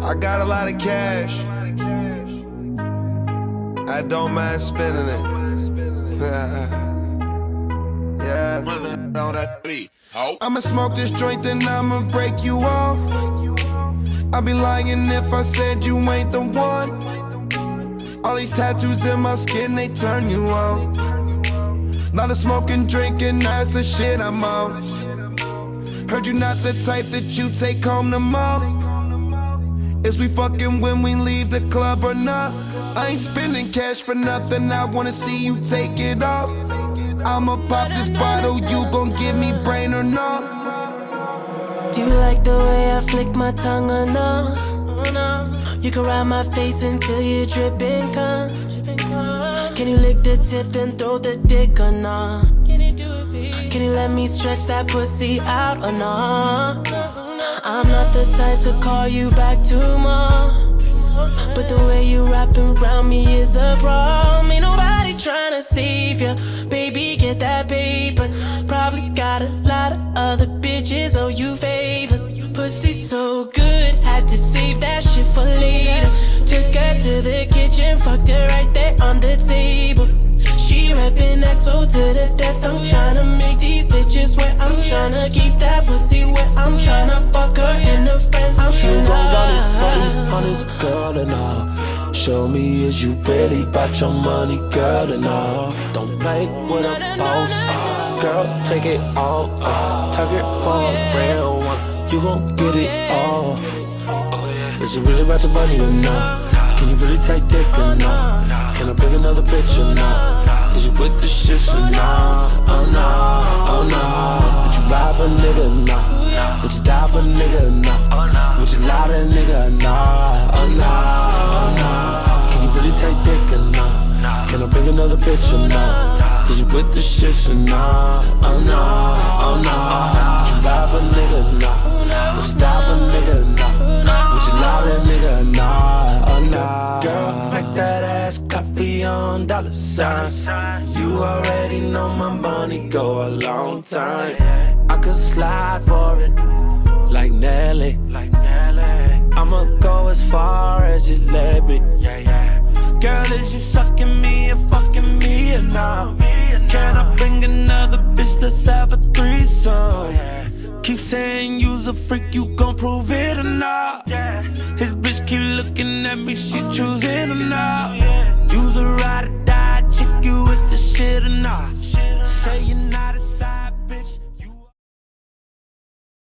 I got a lot of cash. I don't mind spending it. Yeah. I'ma smoke this joint, then I'ma break you off. I'd be lying if I said you ain't the one. All these tattoos in my skin, they turn you on. Lot of smoking, drinking, that's the shit I'm on. Heard you not the type that you take home to mom. Is we fucking when we leave the club or not? I ain't spending cash for nothing, I wanna see you take it off. I'ma pop this bottle, you gon' give me brain or not? Do you like the way I flick my tongue or no? You can ride my face until you're dripping cum. Can you lick the tip then throw the dick or nah? Can you let me stretch that pussy out or nah? I'm not the type to call you back tomorrow, but the way you wrapping around me is a problem. Ain't nobody tryna save ya, baby, get that paper. Probably got a lot of other bitches owe you favors. Pussy so good, had to save that shit for later. Took her to the kitchen, fucked her right there on the table. She reppin' XO to the death. I'm tryna make these bitches wet. I'm tryna keep that pussy wet. I'm tryna fuck her and her friends. I'm You gon' run it for tryna these honest, girl, and all. Show me is you really about your money, girl, and all. Don't play with a boss, girl, take it all. Tuck it for a real one, you gon' get it all. Is it really about your money or not? Can you really take dick or not? Can I bring another bitch or not? Is you with the shits or not? Oh no, oh no. Would you ride for a nigga or not? Would you die for a nigga or not? Would you lie to a nigga or not? Oh no, oh no. Can you really take dick or not? Can I bring another bitch or not? Is you with the shits or not? Oh no, oh no. Would you ride for a nigga or not? Would you die for a nigga or not? Would you lie to a nigga or not? Oh no. Girl, make that ass coffee on dollar sign. You already know my money go a long time. I could slide for it like Nelly. I'ma go as far as you let me. Girl, is you sucking me and fucking me or not? Can I bring another bitch, let's have a threesome? Keep saying you's a freak, you gon' prove it or not? His bitch keep looking at me, she choosing or not? You's a ride or die chick, you with the shit or not? Say you're not